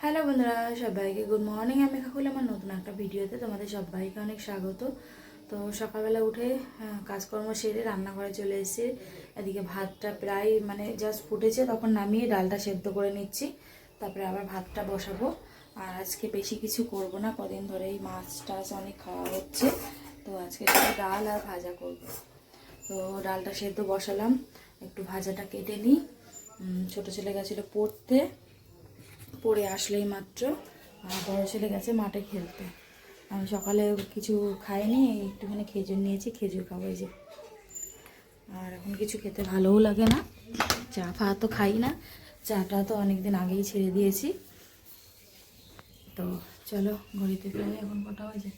Hello বন্ধুরা, সবাইকে good morning. আমি কাকুল আমার নতুন একটা ভিডিওতে তোমাদের সবাইকে অনেক স্বাগত। তো সকালবেলা উঠে কাজকর্ম সেরে রান্নাঘরে চলে এসেছি। এদিকে ভাতটা প্রায় জাস্ট ফুটেছে, তখন নামিয়ে ডালটা সেদ্ধ করে নিচ্ছি। তারপরে আবার ভাতটা বসাবো। আর আজকে বেশি কিছু করব না, কদিন ধরে এই মাছ টাছ অনেক খাওয়া হচ্ছে। তো আজকে শুধু ডাল আর ভাজা করব। তো ডালটা সেদ্ধ বসালাম, একটু ভাজাটা কেটে নিই। ছোটো ছেলে গেছিলো পড়তে, পড়ে আসলেই মাত্র। আর বড় ছেলে গেছে মাঠে খেলতে। আমি সকালে কিছু খাইনি, একটুখানি খেজুর নিয়েছি, খেজুর খাবো এই যে। আর এখন কিছু খেতে ভালোও লাগে না, চা ফা তো খাই না, চাটা তো অনেকদিন আগেই ছেড়ে দিয়েছি। তো চলো, ঘড়িতে প্রায় এখন কটা বাজে,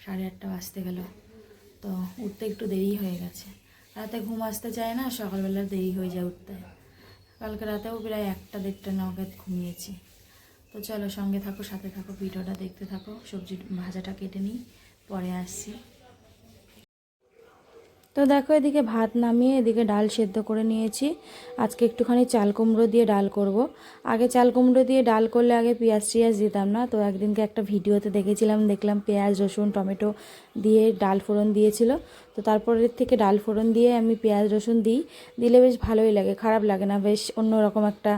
8:30 বাজতে গেল। তো উঠতে একটু দেরি হয়ে গেছে, রাতে ঘুম আসতে চায় না, সকালবেলা দেরি হয়ে যায় উঠতে। কালকে রাতেও প্রায় 1-1:30 নাগাদ ঘুমিয়েছি। তো চলো, সঙ্গে থাকো, সাথে থাকো, ভিডিওটা দেখতে থাকো। সবজি ভাজাটা কেটে নিই, পরে আসছি। তো দেখো, এদিকে ভাত নামিয়ে এদিকে ডাল সেদ্ধ করে নিয়েছি। আজকে একটুখানি চাল কুমড়ো দিয়ে ডাল করব। আগে চাল কুমড়ো দিয়ে ডাল করলে আগে পেঁয়াজ টিয়াজ দিতাম না। তো একদিনকে একটা ভিডিওতে দেখলাম পেঁয়াজ রসুন টমেটো দিয়ে ডাল ফোড়ন দিয়েছিল। তো তারপরের থেকে ডাল ফোড়ন দিয়ে আমি পেঁয়াজ রসুন দিলে বেশ ভালোই লাগে, খারাপ লাগে না, বেশ অন্যরকম একটা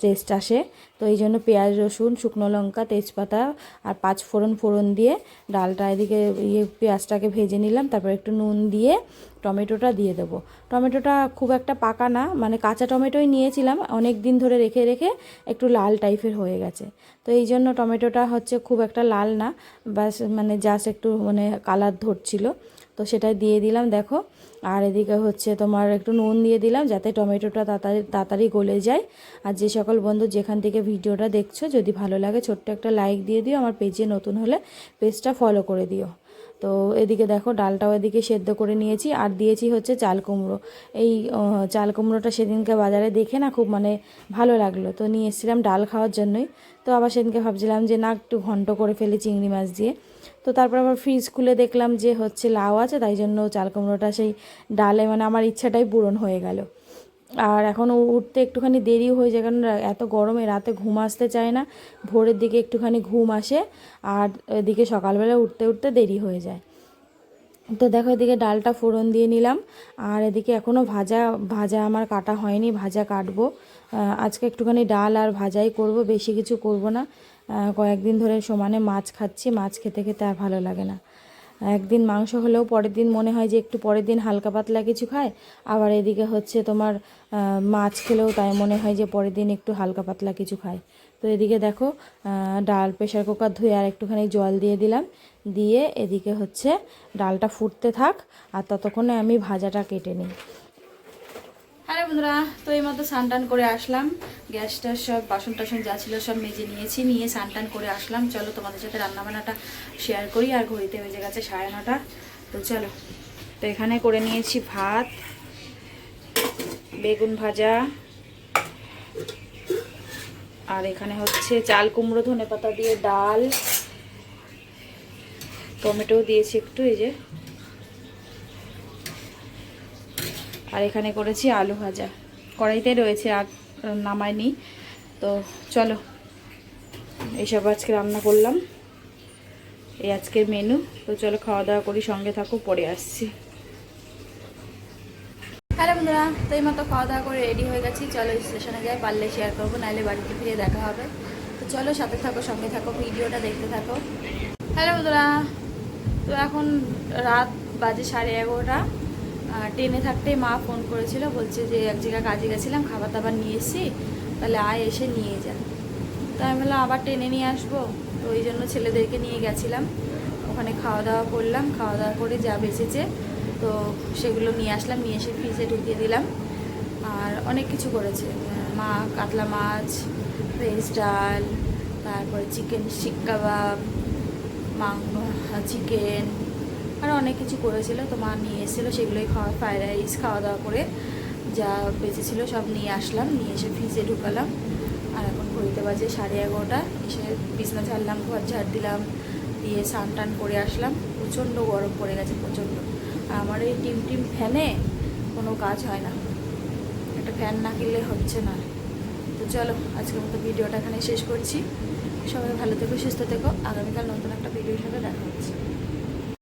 টেস্ট আসে। তো এই জন্য পেঁয়াজ রসুন শুকনো লঙ্কা তেজপাতা আর 5 ফোড়ন দিয়ে ডালটা এদিকে পেঁয়াজটাকে ভেজে নিলাম। তারপর একটু নুন দিয়ে টমেটোটা দিয়ে দেবো। টমেটোটা খুব একটা পাকা না, কাঁচা টমেটোই নিয়েছিলাম, অনেক দিন ধরে রেখে রেখে একটু লাল টাইপের হয়ে গেছে। তো এই জন্য টমেটোটা হচ্ছে খুব একটা লাল না, বাস জাস্ট একটু কালার ধরছিল। তো সেটাই দিয়ে দিলাম দেখো। আর এদিকে হচ্ছে তোমার একটু নুন দিয়ে দিলাম, যাতে টমেটোটা তাড়াতাড়ি গলে যায়। আর যে সকল বন্ধু যেখান থেকে ভিডিওটা দেখছো, যদি ভালো লাগে ছোট্ট একটা লাইক দিয়ে দিও, আমার পেজে নতুন হলে পেজটা ফলো করে দিও। তো এদিকে দেখো, ডালটাও এদিকে সেদ্ধ করে নিয়েছি। আর দিয়েছি হচ্ছে চাল কুমড়ো। এই চাল কুমড়োটা সেদিনকে বাজারে দেখে না খুব ভালো লাগলো, তো নিয়ে এসেছিলাম ডাল খাওয়ার জন্যই। তো আবার সেদিনকে ভাবছিলাম যে না, একটু ঘন্ট করে ফেলি চিংড়ি মাছ দিয়ে। তো তারপর আবার ফ্রিজ খুলে দেখলাম যে হচ্ছে লাউ আছে, তাই জন্য চাল কুমড়োটা সেই ডালে আমার ইচ্ছাটাই পূরণ হয়ে গেল। আর এখন উঠতে একটুখানি দেরিও হয়ে যায়, কারণ এত গরমে রাতে ঘুম আসতে চায় না, ভোরের দিকে একটুখানি ঘুম আসে, আর এদিকে সকালবেলা উঠতে উঠতে দেরি হয়ে যায়। তো দেখো, এদিকে ডালটা ফোড়ন দিয়ে নিলাম। আর এদিকে এখনও ভাজা আমার কাটা হয়নি, ভাজা কাটবো। আজকে একটুখানি ডাল আর ভাজাই করব, বেশি কিছু করব না। কয়েকদিন ধরে সমানে মাছ খাচ্ছি, মাছ খেতে খেতে আর ভালো লাগে না। একদিন মাংস হলেও পরের দিন মনে হয় যে একটু পরের দিন হালকা পাতলা কিছু খায়। আবার এদিকে হচ্ছে তোমার মাছ খেলেও তাই মনে হয় যে পরের দিন একটু হালকা পাতলা কিছু খায়। তো এদিকে দেখো, ডাল প্রেশার কুকার ধুয়ে আর একটুখানি জল দিয়ে দিলাম, দিয়ে এদিকে হচ্ছে ডালটা ফুটতে থাক, আর ততক্ষণে আমি ভাজাটা কেটে নিই। হ্যালো বন্ধুরা, তো এই মতো স্নান করে আসলাম, গ্যাসটা সব বাসন টাসন যা ছিল সব মেজে নিয়েছি, নিয়ে স্নান করে আসলাম। চলো তোমাদের সাথে রান্নাবান্নাটা শেয়ার করি। আর ঘড়িতে বেজে গেছে 9:30। তো চলো, তো এখানে করে নিয়েছি ভাত, বেগুন ভাজা, আর এখানে হচ্ছে চাল কুমড়ো ধনেপাতা দিয়ে ডাল, টমেটো দিয়েছি একটু এই যে, আর এখানে করেছি আলু ভাজা, কড়াইতে রয়েছে আর নামাইনি। তো চলো, এইসব আজকে রান্না করলাম, এই আজকের মেনু। তো চলো খাওয়া দাওয়া করি, সঙ্গে থাকো, পরে আসছি। হ্যালো বন্ধুরা, তো এই মতো খাওয়া দাওয়া করে রেডি হয়ে গেছি। চলো স্টেশনে যাই, পারলে শেয়ার করবো, নাহলে বাড়িতে ফিরে দেখা হবে। তো চলো, সাথে থাকো, সঙ্গে থাকো, ভিডিওটা দেখতে থাকো। হ্যালো বন্ধুরা, তো এখন রাত বাজে 11:30। ট্রেনে থাকতেই মা ফোন করেছিল, বলছে যে এক জায়গায় কাজে গেছিলাম, খাবার দাবার নিয়ে এসেছি, তাহলে আয় এসে নিয়ে যা। তো আমি বললাম আবার ট্রেনে নিয়ে আসবো, তো ওই জন্য ছেলেদেরকে নিয়ে গেছিলাম। ওখানে খাওয়া দাওয়া করলাম, খাওয়া দাওয়া করে যা বেঁচেছে তো সেগুলো নিয়ে আসলাম, নিয়ে এসে ফ্রিজে ঢুকিয়ে দিলাম। আর অনেক কিছু করেছে মা, কাতলা মাছ, ভেজ ডাল, তারপরে চিকেন শিক কাবাব, চিকেন, আরও অনেক কিছু করেছিল। তো মা নিয়ে এসেছিলো, সেগুলোই ফ্রাইড রাইস খাওয়া দাওয়া করে যা বেঁচেছিলো সব নিয়ে আসলাম, নিয়ে এসে ফ্রিজে ঢুকালাম। আর এখন ঘড়িতে বাজে 11:30। এসে বিছনা ঝাড়লাম, ঘর ঝাড় দিলাম, দিয়ে স্নান করে আসলাম। প্রচণ্ড গরম পড়ে গেছে, প্রচণ্ড। আর আমার এই টিম ফ্যানে কোনো কাজ হয় না, একটা ফ্যান না কিনলে হচ্ছে না। তো চলো আজকের মতো ভিডিওটা এখানে শেষ করছি। সবাই ভালো থেকো, সুস্থ থেকো। আগামীকাল নতুন একটা ভিডিওর সাথে